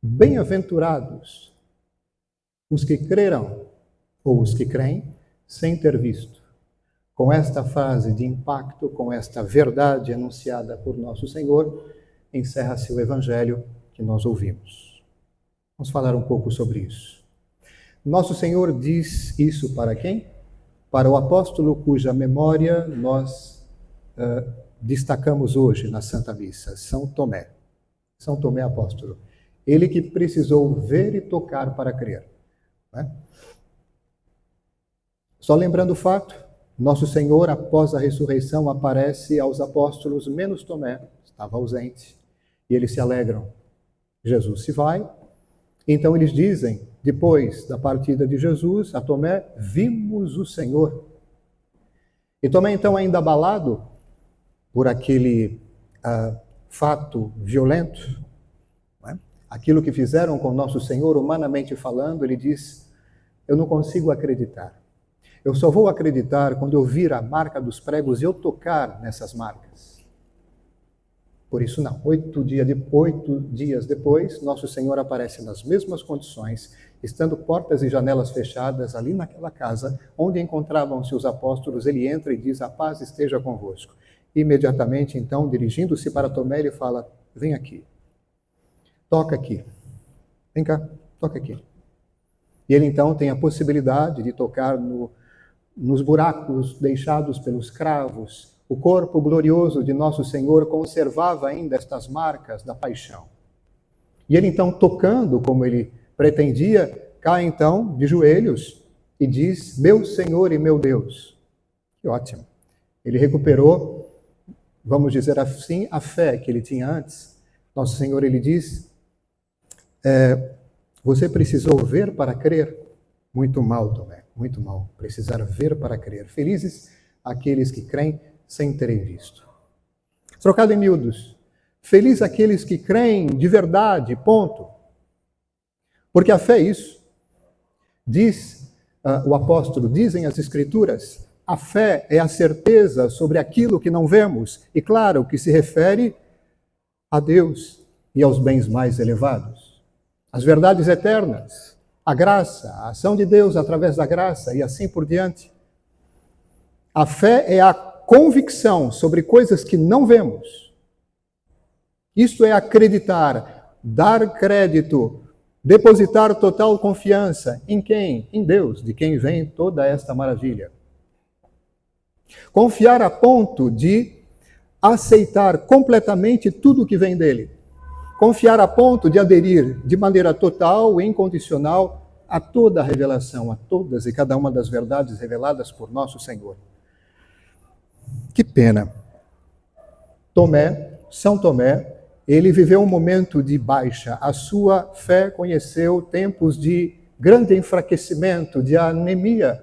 Bem-aventurados os que crerão, ou os que creem, sem ter visto. Com esta frase de impacto, com esta verdade anunciada por nosso Senhor, encerra-se o Evangelho que nós ouvimos. Vamos falar um pouco sobre isso. Nosso Senhor diz isso para quem? Para o apóstolo cuja memória nós destacamos hoje na Santa Missa, São Tomé. São Tomé apóstolo. Ele que precisou ver e tocar para crer. Né? Só lembrando o fato, nosso Senhor, após a ressurreição, aparece aos apóstolos, menos Tomé, estava ausente, e eles se alegram. Jesus se vai, então eles dizem, depois da partida de Jesus, a Tomé, vimos o Senhor. E Tomé, então, ainda abalado por aquele fato violento, né? Aquilo que fizeram com nosso Senhor, humanamente falando, ele diz, eu não consigo acreditar. Eu só vou acreditar quando eu vir a marca dos pregos e eu tocar nessas marcas. Por isso não. 8 dias depois, nosso Senhor aparece nas mesmas condições, estando portas e janelas fechadas ali naquela casa, onde encontravam-se os apóstolos, ele entra e diz, a paz esteja convosco. Imediatamente, então, dirigindo-se para Tomé, ele fala, vem aqui, toca aqui, vem cá, toca aqui. E ele então tem a possibilidade de tocar nos buracos deixados pelos cravos. O corpo glorioso de nosso Senhor conservava ainda estas marcas da paixão. E ele então, tocando como ele pretendia, cai então de joelhos e diz, meu Senhor e meu Deus. Que ótimo. Ele recuperou, vamos dizer assim, a fé que ele tinha antes. Nosso Senhor, ele diz, você precisou ver para crer? Muito mal, Tomé, muito mal. Precisar ver para crer. Felizes aqueles que creem sem terem visto. Trocado em miúdos, feliz aqueles que creem de verdade, ponto. Porque a fé é isso. Diz o apóstolo, dizem as Escrituras, a fé é a certeza sobre aquilo que não vemos. E claro, que se refere a Deus e aos bens mais elevados. As verdades eternas, a graça, a ação de Deus através da graça e assim por diante. A fé é a convicção sobre coisas que não vemos. Isto é acreditar, dar crédito, depositar total confiança em quem? Em Deus, de quem vem toda esta maravilha. Confiar a ponto de aceitar completamente tudo que vem dele. Confiar a ponto de aderir de maneira total e incondicional a toda a revelação, a todas e cada uma das verdades reveladas por nosso Senhor. Que pena. Tomé, São Tomé, ele viveu um momento de baixa. A sua fé conheceu tempos de grande enfraquecimento, de anemia,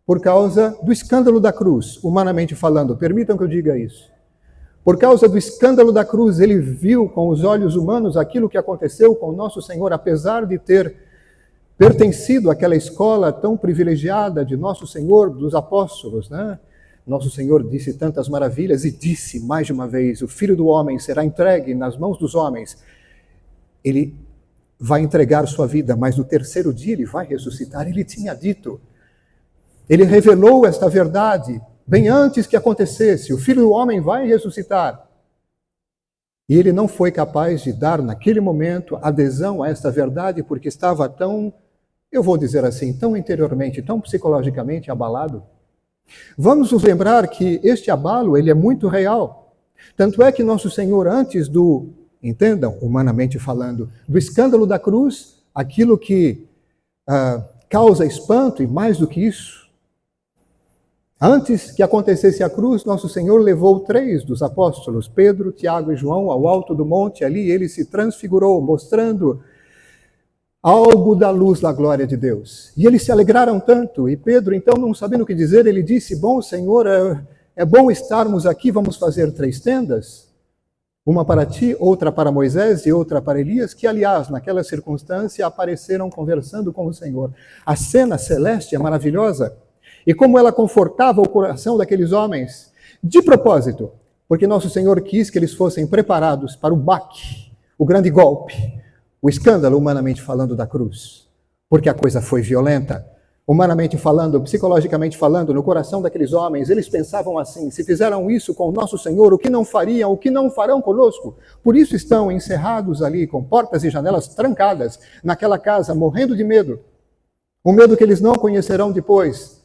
por causa do escândalo da cruz, humanamente falando. Permitam que eu diga isso. Por causa do escândalo da cruz, ele viu com os olhos humanos aquilo que aconteceu com nosso Senhor, apesar de ter pertencido àquela escola tão privilegiada de nosso Senhor, dos apóstolos, né? Nosso Senhor disse tantas maravilhas e disse mais de uma vez, o Filho do Homem será entregue nas mãos dos homens. Ele vai entregar sua vida, mas no terceiro dia ele vai ressuscitar. Ele tinha dito. Ele revelou esta verdade bem antes que acontecesse. O Filho do Homem vai ressuscitar. E ele não foi capaz de dar, naquele momento, adesão a esta verdade, porque estava tão, eu vou dizer assim, tão interiormente, tão psicologicamente abalado. Vamos nos lembrar que este abalo, ele é muito real. Tanto é que nosso Senhor, antes do, entendam, humanamente falando, do escândalo da cruz, aquilo que causa espanto, e mais do que isso, antes que acontecesse a cruz, nosso Senhor levou 3 dos apóstolos, Pedro, Tiago e João, ao alto do monte. Ali ele se transfigurou, mostrando algo da luz da glória de Deus. E eles se alegraram tanto. E Pedro, então, não sabendo o que dizer, ele disse, bom, Senhor, é bom estarmos aqui, vamos fazer 3 tendas. Uma para ti, outra para Moisés e outra para Elias, que, aliás, naquela circunstância, apareceram conversando com o Senhor. A cena celeste é maravilhosa. E como ela confortava o coração daqueles homens, de propósito, porque nosso Senhor quis que eles fossem preparados para o baque, o grande golpe, o escândalo, humanamente falando, da cruz, porque a coisa foi violenta. Humanamente falando, psicologicamente falando, no coração daqueles homens, eles pensavam assim: se fizeram isso com o nosso Senhor, o que não fariam, o que não farão conosco? Por isso estão encerrados ali, com portas e janelas trancadas, naquela casa, morrendo de medo. Um medo que eles não conhecerão depois,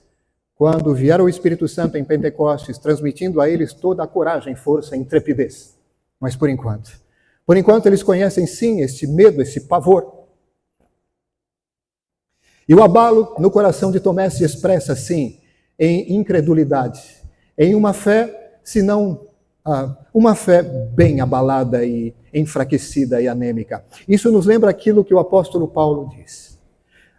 quando vier o Espírito Santo em Pentecostes, transmitindo a eles toda a coragem, força e intrepidez. Mas por enquanto eles conhecem sim este medo, esse pavor. E o abalo no coração de Tomé se expressa, sim, em incredulidade, em uma fé, se não uma fé bem abalada e enfraquecida e anêmica. Isso nos lembra aquilo que o apóstolo Paulo diz.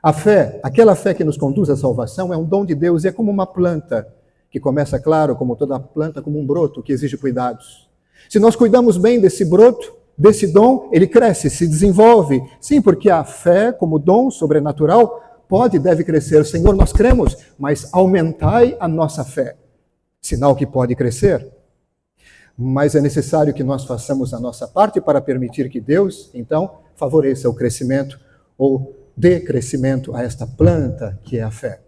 A fé, aquela fé que nos conduz à salvação, é um dom de Deus e é como uma planta, que começa, claro, como toda planta, como um broto que exige cuidados. Se nós cuidamos bem desse broto, desse dom, ele cresce, se desenvolve. Sim, porque a fé, como dom sobrenatural, pode e deve crescer. Senhor, nós cremos, mas aumentai a nossa fé. Sinal que pode crescer. Mas é necessário que nós façamos a nossa parte para permitir que Deus, então, favoreça o crescimento ou dê crescimento a esta planta que é a fé.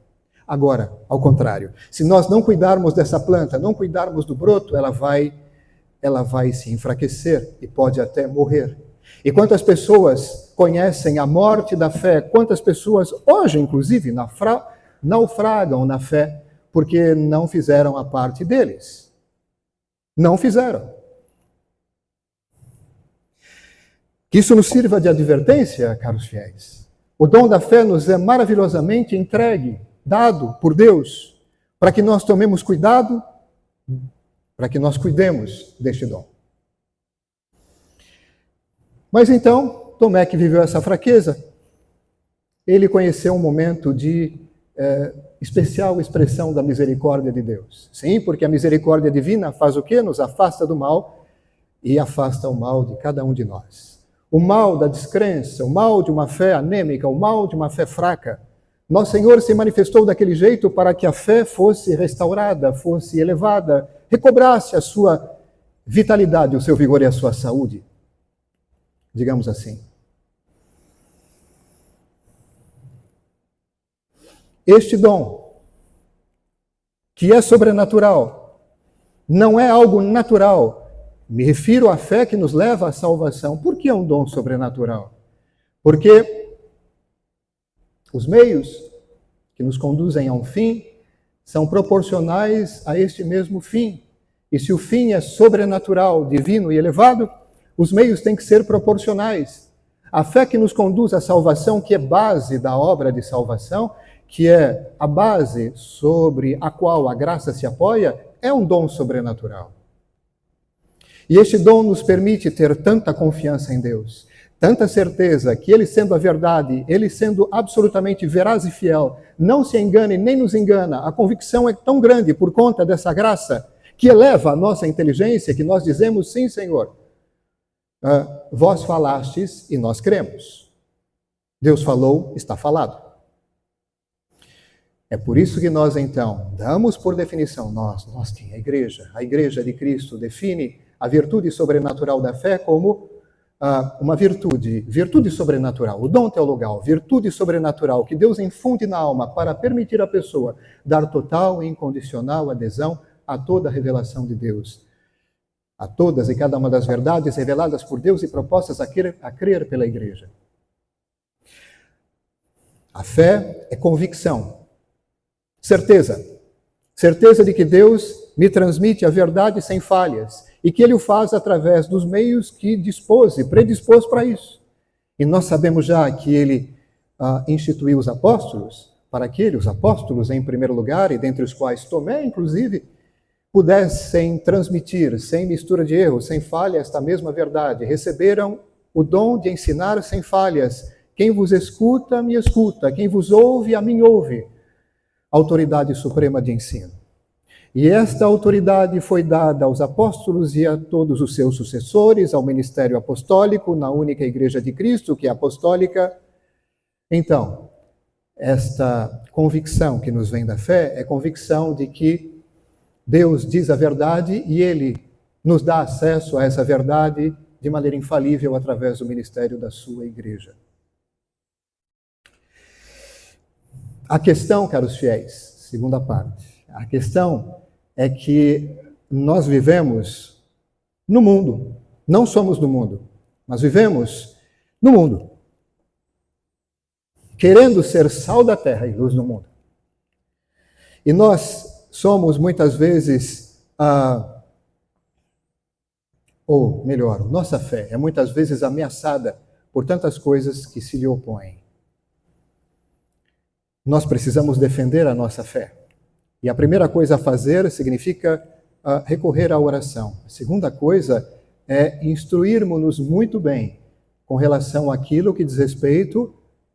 Agora, ao contrário, se nós não cuidarmos dessa planta, não cuidarmos do broto, ela vai se enfraquecer e pode até morrer. E quantas pessoas conhecem a morte da fé, quantas pessoas hoje, inclusive, naufragam na fé, porque não fizeram a parte deles. Não fizeram. Que isso nos sirva de advertência, caros fiéis. O dom da fé nos é maravilhosamente entregue, dado por Deus, para que nós tomemos cuidado, para que nós cuidemos deste dom. Mas então, Tomé, que viveu essa fraqueza, ele conheceu um momento de especial expressão da misericórdia de Deus. Sim, porque a misericórdia divina faz o quê? Nos afasta do mal e afasta o mal de cada um de nós. O mal da descrença, o mal de uma fé anêmica, o mal de uma fé fraca. Nosso Senhor se manifestou daquele jeito para que a fé fosse restaurada, fosse elevada, recobrasse a sua vitalidade, o seu vigor e a sua saúde. Digamos assim. Este dom, que é sobrenatural, não é algo natural. Me refiro à fé que nos leva à salvação. Por que é um dom sobrenatural? Porque os meios que nos conduzem a um fim são proporcionais a este mesmo fim. E se o fim é sobrenatural, divino e elevado, os meios têm que ser proporcionais. A fé que nos conduz à salvação, que é base da obra de salvação, que é a base sobre a qual a graça se apoia, é um dom sobrenatural. E este dom nos permite ter tanta confiança em Deus, tanta certeza que Ele sendo a verdade, Ele sendo absolutamente veraz e fiel, não se engane nem nos engana. A convicção é tão grande por conta dessa graça que eleva a nossa inteligência que nós dizemos: sim, Senhor, vós falastes e nós cremos. Deus falou, está falado. É por isso que nós, então, damos por definição, nós quem? A igreja de Cristo define a virtude sobrenatural da fé como uma virtude sobrenatural, o dom teologal, virtude sobrenatural que Deus infunde na alma para permitir à pessoa dar total e incondicional adesão a toda a revelação de Deus, a todas e cada uma das verdades reveladas por Deus e propostas a crer pela igreja. A fé é convicção, certeza de que Deus me transmite a verdade sem falhas e que Ele o faz através dos meios que dispôs e predispôs para isso. E nós sabemos já que Ele instituiu os apóstolos, para que os apóstolos em primeiro lugar, e dentre os quais Tomé, inclusive, pudessem transmitir, sem mistura de erros, sem falha, esta mesma verdade. Receberam o dom de ensinar sem falhas. Quem vos escuta, me escuta. Quem vos ouve, a mim ouve. Autoridade suprema de ensino. E esta autoridade foi dada aos apóstolos e a todos os seus sucessores, ao ministério apostólico, na única igreja de Cristo, que é apostólica. Então, esta convicção que nos vem da fé é convicção de que Deus diz a verdade e Ele nos dá acesso a essa verdade de maneira infalível através do ministério da sua igreja. A questão, caros fiéis, segunda parte, a questão é que nós vivemos no mundo, não somos do mundo, mas vivemos no mundo, querendo ser sal da terra e luz no mundo. E nós somos muitas vezes, ou melhor, nossa fé é muitas vezes ameaçada por tantas coisas que se lhe opõem. Nós precisamos defender a nossa fé. E a primeira coisa a fazer significa recorrer à oração. A segunda coisa é instruirmos-nos muito bem com relação àquilo que diz respeito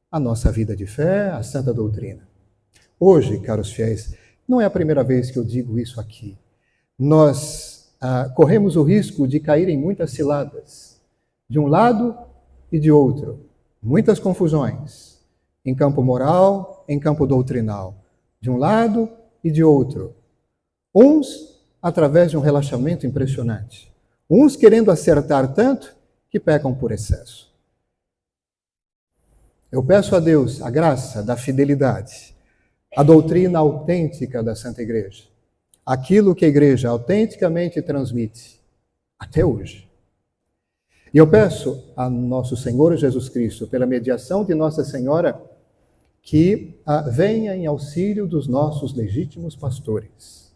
à nossa vida de fé, à santa doutrina. Hoje, caros fiéis, não é a primeira vez que eu digo isso aqui. Nós corremos o risco de cair em muitas ciladas, de um lado e de outro, muitas confusões, em campo moral, em campo doutrinal, de um lado e de outro. Uns através de um relaxamento impressionante, uns querendo acertar tanto que pecam por excesso. Eu peço a Deus a graça da fidelidade, a doutrina autêntica da Santa Igreja, aquilo que a Igreja autenticamente transmite até hoje. E eu peço a nosso Senhor Jesus Cristo, pela mediação de Nossa Senhora, que venha em auxílio dos nossos legítimos pastores,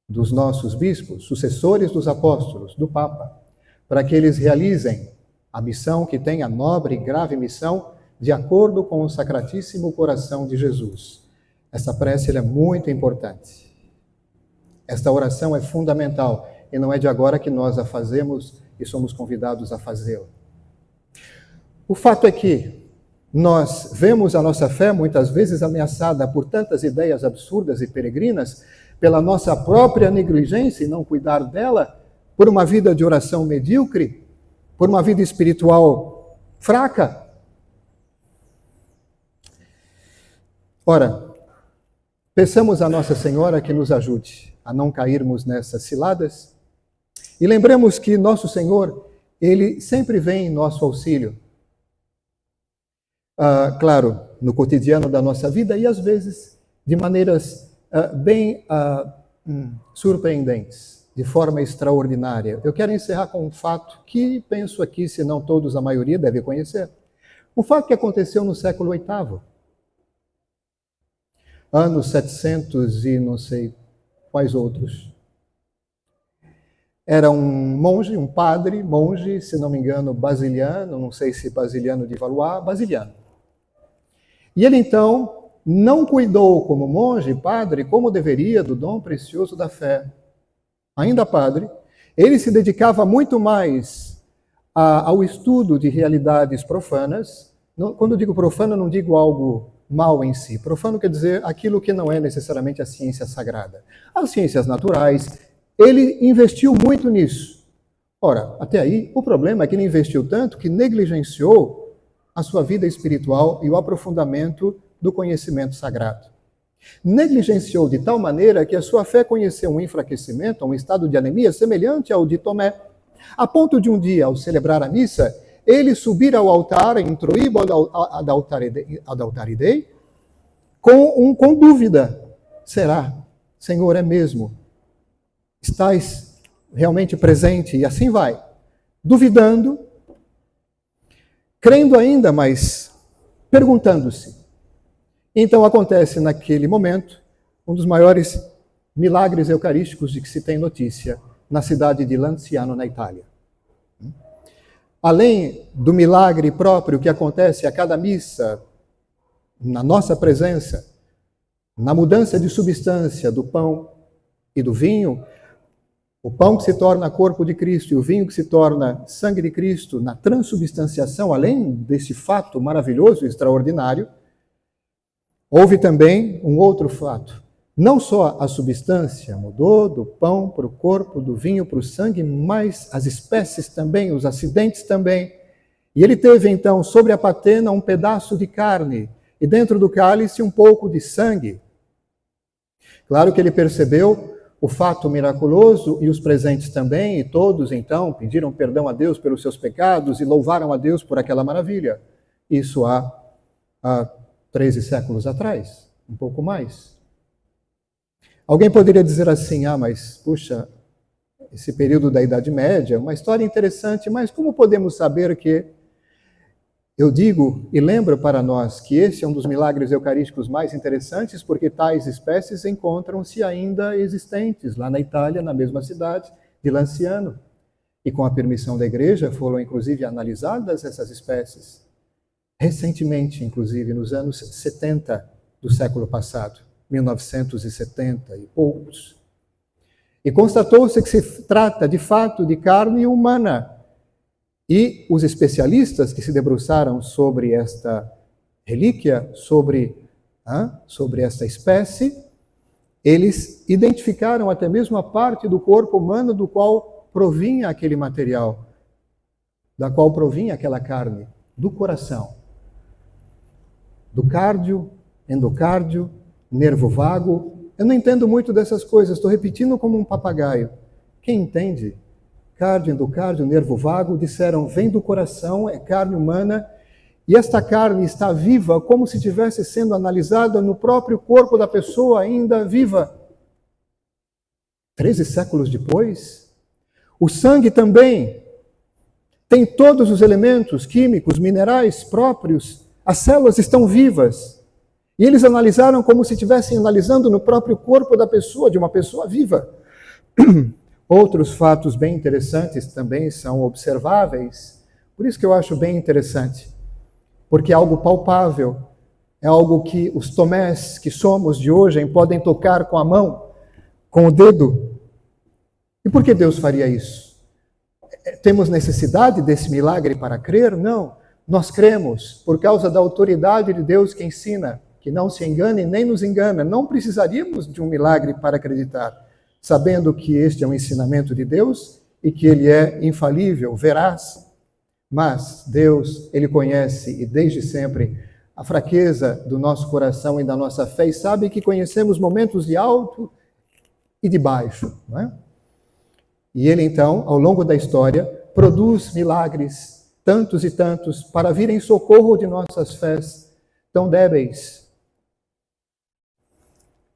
dos nossos bispos, sucessores dos apóstolos, do Papa, para que eles realizem a missão que tem, a nobre e grave missão, de acordo com o Sacratíssimo Coração de Jesus. Essa prece é muito importante. Esta oração é fundamental e não é de agora que nós a fazemos e somos convidados a fazê-la. O fato é que nós vemos a nossa fé muitas vezes ameaçada por tantas ideias absurdas e peregrinas, pela nossa própria negligência e não cuidar dela, por uma vida de oração medíocre, por uma vida espiritual fraca. Ora, peçamos a Nossa Senhora que nos ajude a não cairmos nessas ciladas e lembremos que Nosso Senhor, Ele sempre vem em nosso auxílio. Claro, no cotidiano da nossa vida e às vezes de maneiras bem surpreendentes, de forma extraordinária. Eu quero encerrar com um fato que penso aqui, se não todos, a maioria deve conhecer. Um fato que aconteceu no século VIII. Anos 700 e não sei quais outros. Era um monge, um padre, monge, se não me engano, basiliano, não sei se basiliano de Valois, basiliano. E ele então não cuidou como monge, padre, como deveria do dom precioso da fé. Ainda padre, ele se dedicava muito mais ao estudo de realidades profanas. Quando eu digo profano, não digo algo mal em si. Profano quer dizer aquilo que não é necessariamente a ciência sagrada. As ciências naturais, ele investiu muito nisso. Ora, até aí, o problema é que ele investiu tanto que negligenciou a sua vida espiritual e o aprofundamento do conhecimento sagrado. Negligenciou de tal maneira que a sua fé conheceu um enfraquecimento, um estado de anemia semelhante ao de Tomé, a ponto de um dia, ao celebrar a missa, ele subir ao altar, introibo ad altare Dei, com dúvida. Será? Senhor, é mesmo? Estás realmente presente? E assim vai. Duvidando, crendo ainda, mas perguntando-se. Então acontece naquele momento um dos maiores milagres eucarísticos de que se tem notícia na cidade de Lanciano, na Itália. Além do milagre próprio que acontece a cada missa, na nossa presença, na mudança de substância do pão e do vinho, o pão que se torna corpo de Cristo e o vinho que se torna sangue de Cristo, na transubstanciação, além desse fato maravilhoso e extraordinário, houve também um outro fato. Não só a substância mudou do pão para o corpo, do vinho para o sangue, mas as espécies também, os acidentes também. E ele teve então sobre a patena um pedaço de carne e dentro do cálice um pouco de sangue. Claro que ele percebeu o fato miraculoso e os presentes também, e todos então pediram perdão a Deus pelos seus pecados e louvaram a Deus por aquela maravilha. Isso há 13 séculos atrás, um pouco mais. Alguém poderia dizer assim, mas puxa, esse período da Idade Média, uma história interessante, mas como podemos saber que... Eu digo e lembro para nós que esse é um dos milagres eucarísticos mais interessantes, porque tais espécies encontram-se ainda existentes lá na Itália, na mesma cidade de Lanciano. E com a permissão da Igreja foram inclusive analisadas essas espécies. Recentemente, inclusive, nos anos 70 do século passado, 1970 e poucos. E constatou-se que se trata, de fato, de carne humana. E os especialistas que se debruçaram sobre esta relíquia, sobre esta espécie, eles identificaram até mesmo a parte do corpo humano do qual provinha aquele material, da qual provinha aquela carne, do coração. Do cardio, endocárdio, nervo vago. Eu não entendo muito dessas coisas, estou repetindo como um papagaio. Quem entende? Cardio, endocárdio, nervo vago, disseram, vem do coração, é carne humana, e esta carne está viva como se estivesse sendo analisada no próprio corpo da pessoa ainda viva. 13 séculos depois, o sangue também tem todos os elementos químicos, minerais próprios, as células estão vivas. E eles analisaram como se estivessem analisando no próprio corpo da pessoa, de uma pessoa viva. Outros fatos bem interessantes também são observáveis. Por isso que eu acho bem interessante. Porque é algo palpável. É algo que os tomés que somos de hoje podem tocar com a mão, com o dedo. E por que Deus faria isso? Temos necessidade desse milagre para crer? Não. Nós cremos por causa da autoridade de Deus que ensina, que não se engane nem nos engana. Não precisaríamos de um milagre para acreditar, sabendo que este é um ensinamento de Deus e que ele é infalível, veraz. Mas Deus, ele conhece e desde sempre a fraqueza do nosso coração e da nossa fé e sabe que conhecemos momentos de alto e de baixo, não é? E ele então, ao longo da história, produz milagres, tantos e tantos, para vir em socorro de nossas fés tão débeis.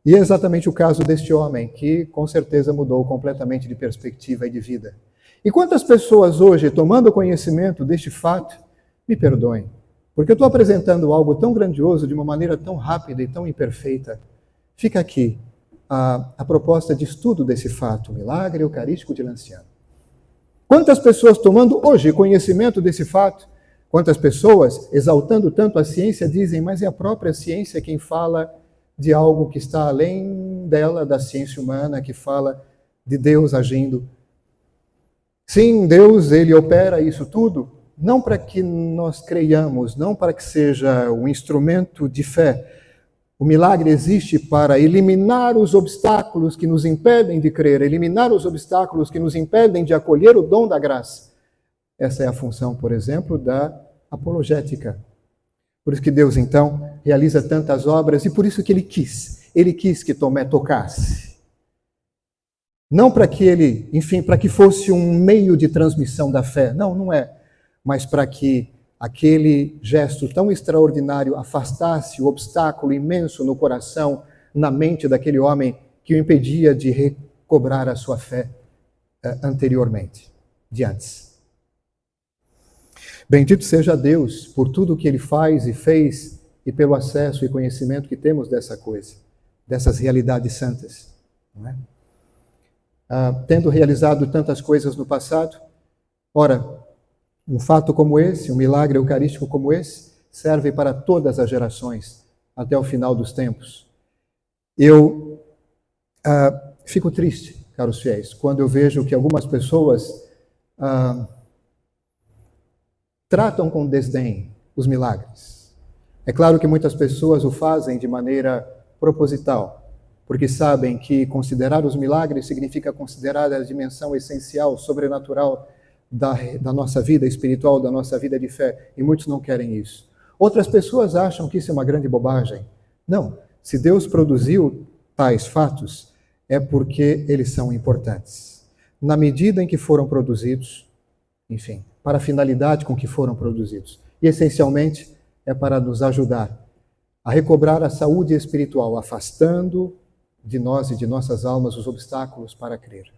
E é exatamente o caso deste homem, que com certeza mudou completamente de perspectiva e de vida. E quantas pessoas hoje, tomando conhecimento deste fato, me perdoem, porque eu estou apresentando algo tão grandioso de uma maneira tão rápida e tão imperfeita. Fica aqui a proposta de estudo desse fato, o milagre eucarístico de Lanciano. Quantas pessoas tomando hoje conhecimento desse fato, quantas pessoas, exaltando tanto a ciência, dizem, mas é a própria ciência quem fala de algo que está além dela, da ciência humana, que fala de Deus agindo. Sim, Deus, ele opera isso tudo, não para que nós creiamos, não para que seja um instrumento de fé. O milagre existe para eliminar os obstáculos que nos impedem de crer, eliminar os obstáculos que nos impedem de acolher o dom da graça. Essa é a função, por exemplo, da apologética. Por isso que Deus, então, realiza tantas obras e por isso que Ele quis que Tomé tocasse. Não para que ele, enfim, para que fosse um meio de transmissão da fé, não é, mas para que aquele gesto tão extraordinário afastasse o obstáculo imenso no coração, na mente daquele homem que o impedia de recobrar a sua fé anteriormente, de antes. Bendito seja Deus por tudo o que Ele faz e fez e pelo acesso e conhecimento que temos dessa coisa, dessas realidades santas. Não é? Tendo realizado tantas coisas no passado, ora, um fato como esse, um milagre eucarístico como esse, serve para todas as gerações, até o final dos tempos. Eu fico triste, caros fiéis, quando eu vejo que algumas pessoas tratam com desdém os milagres. É claro que muitas pessoas o fazem de maneira proposital, porque sabem que considerar os milagres significa considerar a dimensão essencial, sobrenatural da nossa vida espiritual, da nossa vida de fé, e muitos não querem isso. Outras pessoas acham que isso é uma grande bobagem. Não, se Deus produziu tais fatos, é porque eles são importantes. Na medida em que foram produzidos, enfim, para a finalidade com que foram produzidos. E, essencialmente, é para nos ajudar a recobrar a saúde espiritual, afastando de nós e de nossas almas os obstáculos para crer.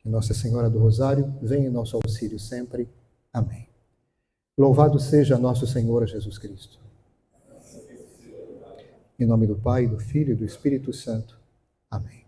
Que Nossa Senhora do Rosário venha em nosso auxílio sempre. Amém. Louvado seja nosso Senhor Jesus Cristo. Em nome do Pai, do Filho e do Espírito Santo. Amém.